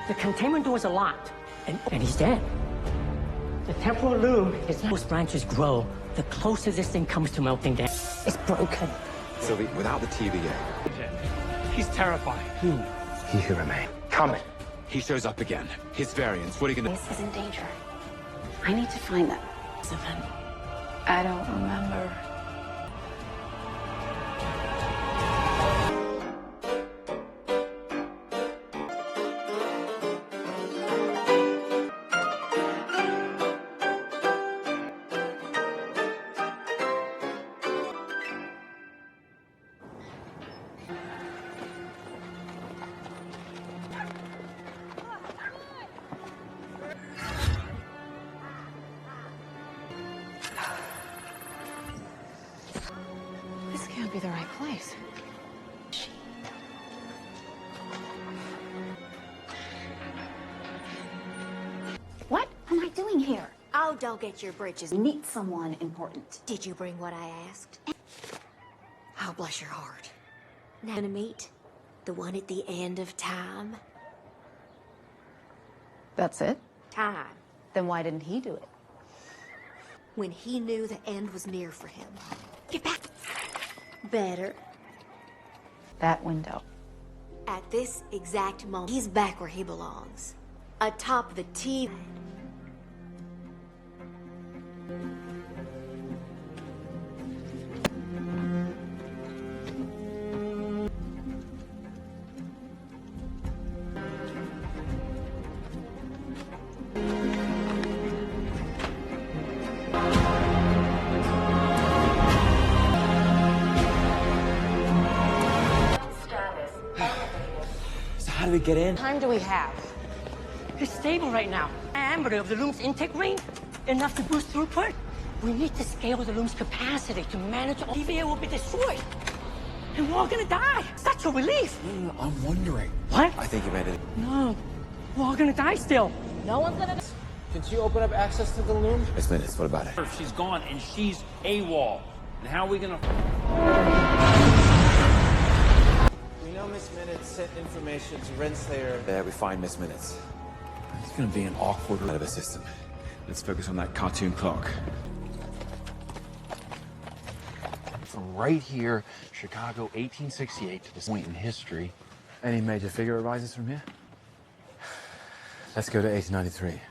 The containment doors are locked, and he's dead. The temporal loom, as those branches grow, the closer this thing comes to melting down. It's broken. So without the TVA. He's terrifying. He who remains. Coming. He shows up again. His variants. What are you gonna... This is in danger. I need to find them. I don't remember. This can't be the right place. What am I doing here? Oh, don't get your britches. Meet someone important. Did you bring what I asked? Oh, bless your heart. Now to meet the one at the end of time. That's it? Time. Then why didn't he do it? When he knew the end was near for him. Get back. Better. That window. At this exact moment, he's back where he belongs. Atop the T. How do we get in? Time do we have? It's stable right now. Diameter of the loom's intake ring, enough to boost throughput. We need to scale the loom's capacity to manage all TVA will be destroyed. And we're all gonna die. Such a relief. No, I'm wondering. What? I think you made it. No, we're all gonna die still. No one's gonna... Can she open up access to the loom? Miss Minutes, what about it? She's gone and she's AWOL. And how are we gonna... We know Miss Minutes sent information to Renslayer. There we find Miss Minutes. It's gonna be an awkward out of a system. Let's focus on that cartoon clock. From right here, Chicago, 1868, to this point in history. Any major figure arises from here? Let's go to 1893.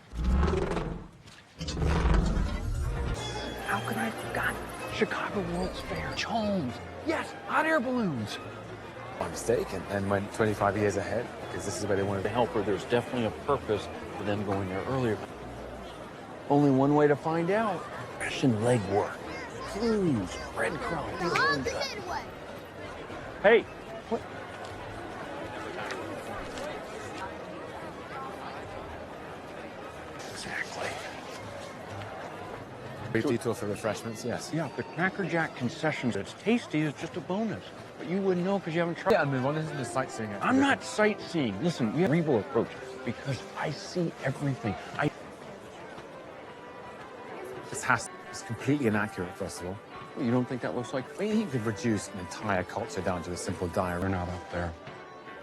How could I have forgotten? Chicago World's Fair, Holmes. Yes, hot air balloons. My mistake, and went 25 years ahead, because this is where they wanted To to help her, there's definitely a purpose for them going there earlier. Only one way to find out. Russian legwork, clues, breadcrumbs. Hey, what? Exactly. Brief detour for refreshments, yes. Yeah, the Cracker Jack concessions, it's tasty, it's just a bonus. But you wouldn't know because you haven't tried. Yeah, and move on. This is the sightseeing. I'm not sightseeing. Listen, we have a cerebral approach because I see everything. It's completely inaccurate, first of all. You don't think that looks like... I mean, he could reduce an entire culture down to a simple We're diary. not up there.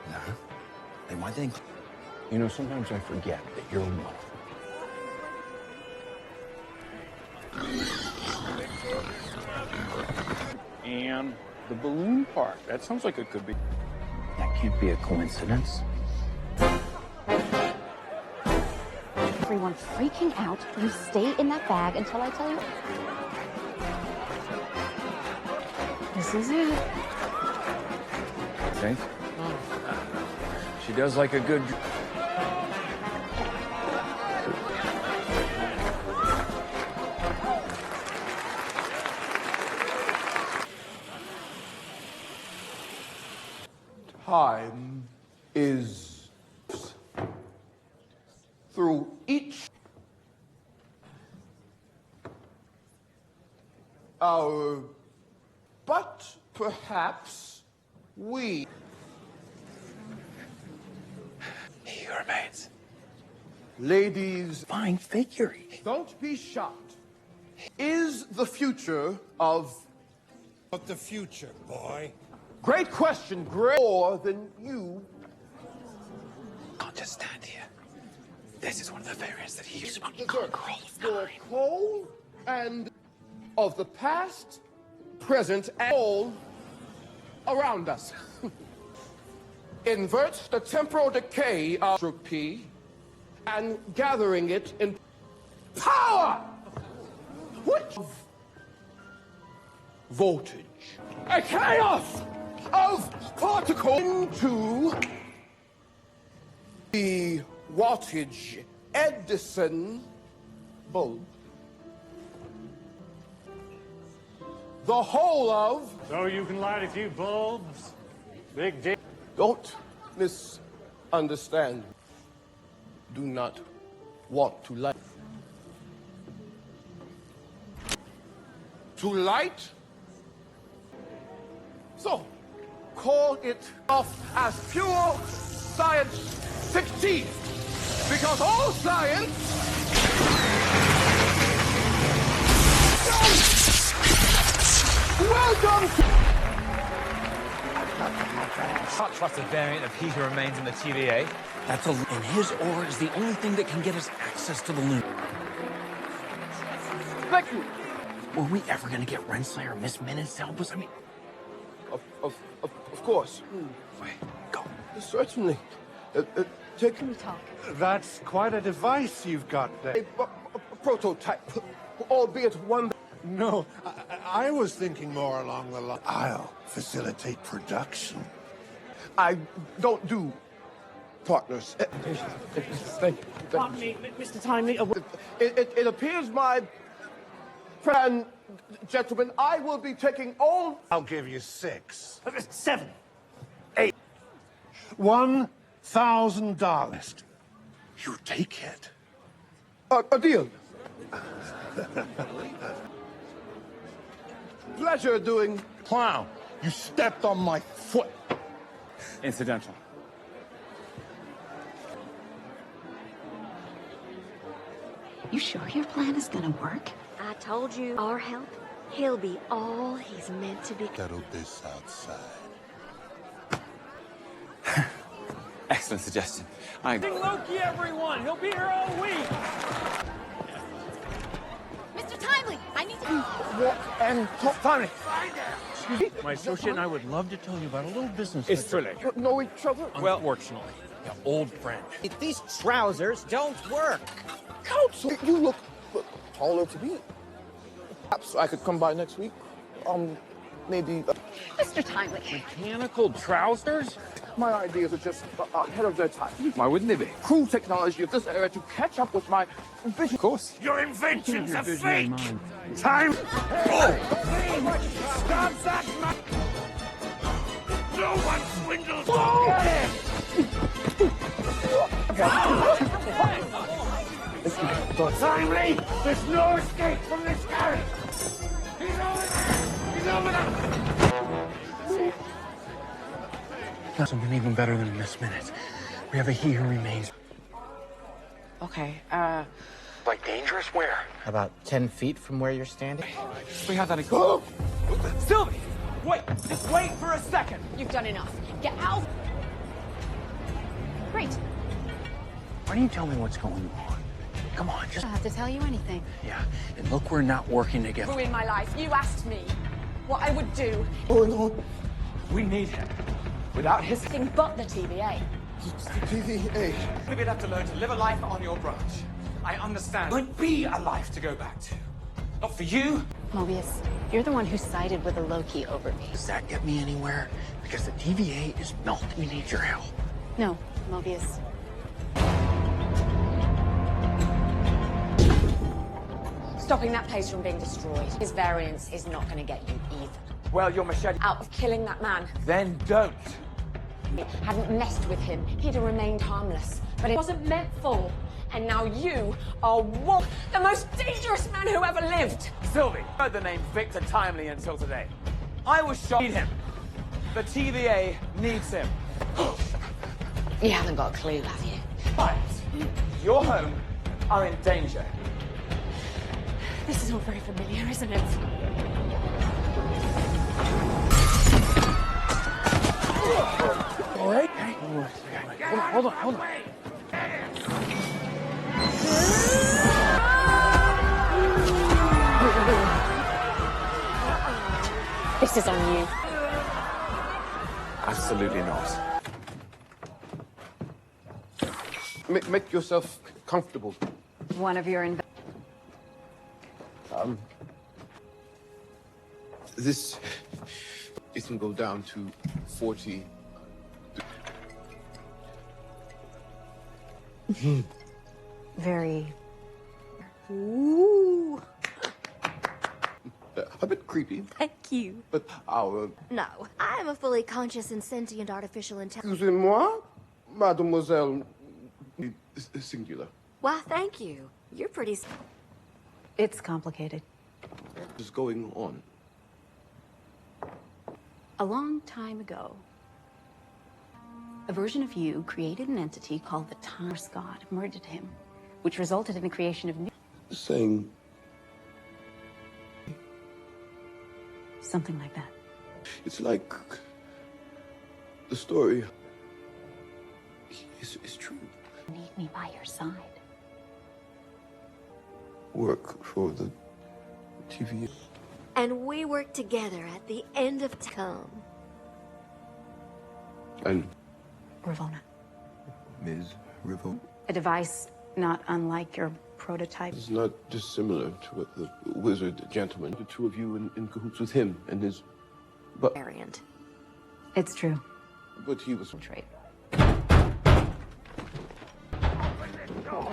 No. They might think. You know, sometimes I forget that you're one of them. And the balloon park. That sounds like it could be. That can't be a coincidence. Everyone freaking out. You stay in that bag until I tell you. This is it. Think? She does like a good... Time is through each hour, but perhaps we. He who remains. Ladies, Fine figure. don't be shocked. Is the future of What the future, boy? great question, great more than you just stand here. This is one of the variants that he used to The whole and of the past, present, and all around us. Invert the temporal decay of entropy and gathering it in power. Which voltage? A chaos of particles into the wattage Edison bulb. The whole of... So you can light a few bulbs? Big deal. Don't misunderstand. Do not want to light. To light? So, call it off as pure science fiction. Because all science... Welcome to... Can't trust a variant of he who remains in the TVA. And his aura is the only thing that can get us access to the loom. Thank you. Were we ever gonna get Renslayer or Miss Minutes to help us? I mean, Of course. wait, go. Certainly. Take That's quite a device you've got there. a prototype, albeit one that... No, I was thinking more along the line. I'll facilitate production. I don't do partners. Thank you. Pardon me, Mr. Timely. It appears, my friend, gentlemen, I will be taking all... I'll give you 6. 7. $1,000. You take it. A deal. Pleasure doing... Clown, you stepped on my foot. Incidental. You sure your plan is gonna work? I told you, our help, he'll be all he's meant to be. Settle this outside. Excellent suggestion. I agree. Loki, everyone! He'll be here all week! Mr. Timely, I need to... Walk and talk. Timely. My associate and I would love to tell you about a little business. It's thrilling. Know each other? Unfortunately, an old friend. These trousers don't work. Counsel, you look taller to me. Perhaps I could come by next week. Maybe... Mr. Timely. Mechanical trousers? My ideas are just ahead of their time. Why wouldn't they be? Cruel technology of this era to catch up with my vision. Of course. Your inventions are fake. Time. Stop that! No one swindles. Timely! There's no escape from this carriage! He's over there! He's over there! Something even better than Miss Minutes. We have a he who remains. Okay, Like dangerous? Where? About 10 feet from where you're standing? We have that in common. Sylvie! Wait! Just wait for a second! You've done enough. Get out. Great. Why don't you tell me what's going on? Come on, I just... don't have to tell you anything. Yeah, and look, we're not working together. ruin my life. You asked me what I would do. We need him. Without his... Anything but the TVA. TVA. We'd have to learn to live a life on your branch. I understand. Won't be a life to go back to. Not for you. Mobius, you're the one who sided with the Loki over me. Does that get me anywhere? Because the TVA is melting. We need your help. No, Mobius. Stopping that place from being destroyed. His variance is not going to get you either. Well, you're machete. Out of killing that man. Then don't. Hadn't messed with him, he'd have remained harmless. But it wasn't meant for. And now you are the most dangerous man who ever lived. Sylvie, heard the name Victor Timely until today. I was shocked. Need him. The TVA needs him. You haven't got a clue, have you? But your home are in danger. This is all very familiar, isn't it? All right? Hey, hold on. This is on you. Absolutely not. Make yourself comfortable. One of your This it can go down to 40. very... Ooh. A bit creepy, Thank you. but our... No, I am a fully conscious and sentient artificial intelligence. Excusez-moi, mademoiselle... Singular. Why, thank you. You're pretty... It's complicated. What is going on? A long time ago, a version of you created an entity called the Timeless God, murdered him, which resulted in the creation of new... Saying... Something like that. It's like... The story... is true. You need me by your side. Work for the TV. And we work together at the end of time. And Ravona. Ms. Rivon A device not unlike your prototype. is not dissimilar to what the wizard gentleman, the two of you in cahoots with him and his... But Variant. It's true. he was... Trait.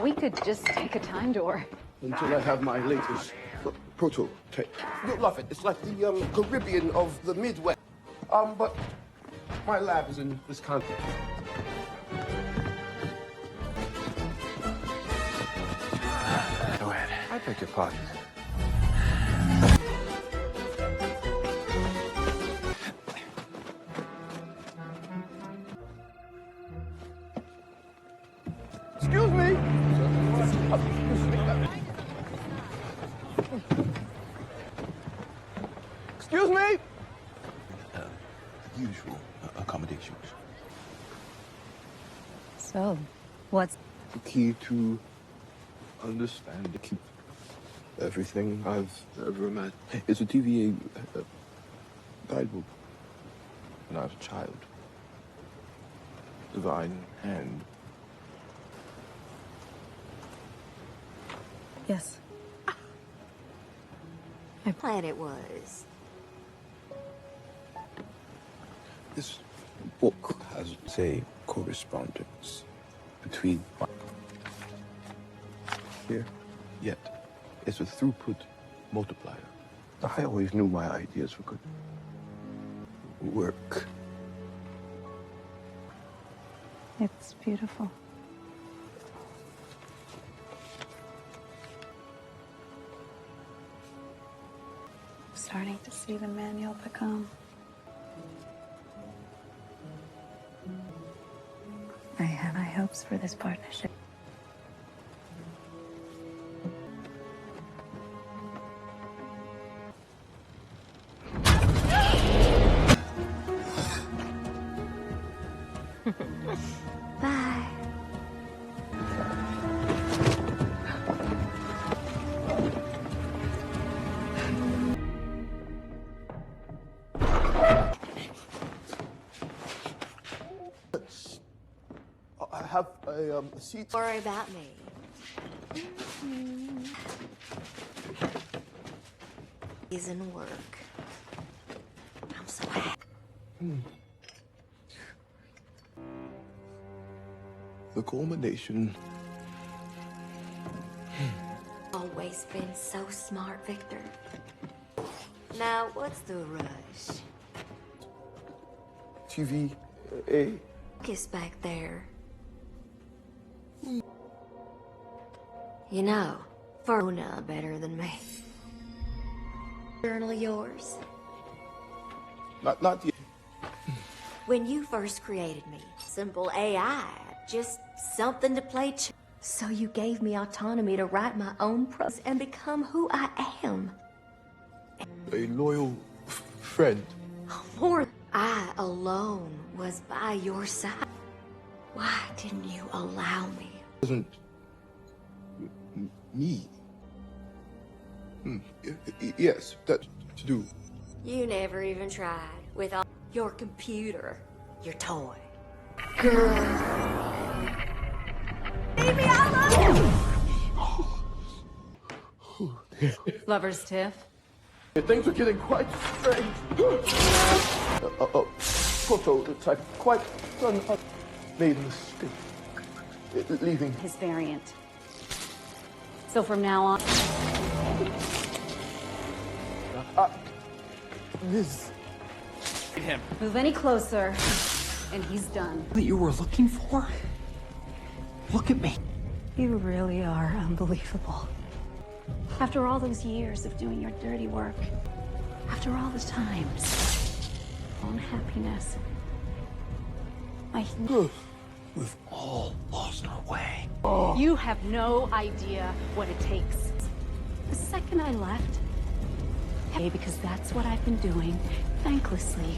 We could just take a time door. Until I have my latest prototype. You'll love it. It's like the Caribbean of the Midwest. But my lab is in Wisconsin. Go ahead. I beg your pardon. Excuse me. Excuse me. Usual accommodations. So, what's... The key to understand, to keep everything I've ever imagined, is a TVA guidebook. When I was a child. Divine hand. Yes. Planet was. This book has, say, correspondence between here, yet it's a throughput multiplier. I always knew my ideas were good. Work. It's beautiful. Starting to see the man you'll become. I have high hopes for this partnership. Bye. I have a seat. Don't worry about me. Is in work. I'm so happy. The culmination. Always been so smart, Victor. Now, what's the rush? TVA. Kiss back there. You know, Verona better than me. Journal yours. Not yet. When you first created me, simple AI, just something to play so you gave me autonomy to write my own prose and become who I am. A loyal friend. More, I alone was by your side. Why didn't you allow me? Wasn't Me? Yes, that to do. You never even tried with all your computer, your toy. Lover's tiff. Things are getting quite strange. Prototype quite made a mistake. Leaving. His variant. So from now on... Liz. Him. Move any closer, and he's done. That you were looking for? Look at me. You really are unbelievable. After all those years of doing your dirty work, after all the times, unhappiness, We've all lost our way. you have no idea what it takes. The second I left, hey, because that's what I've been doing, thanklessly,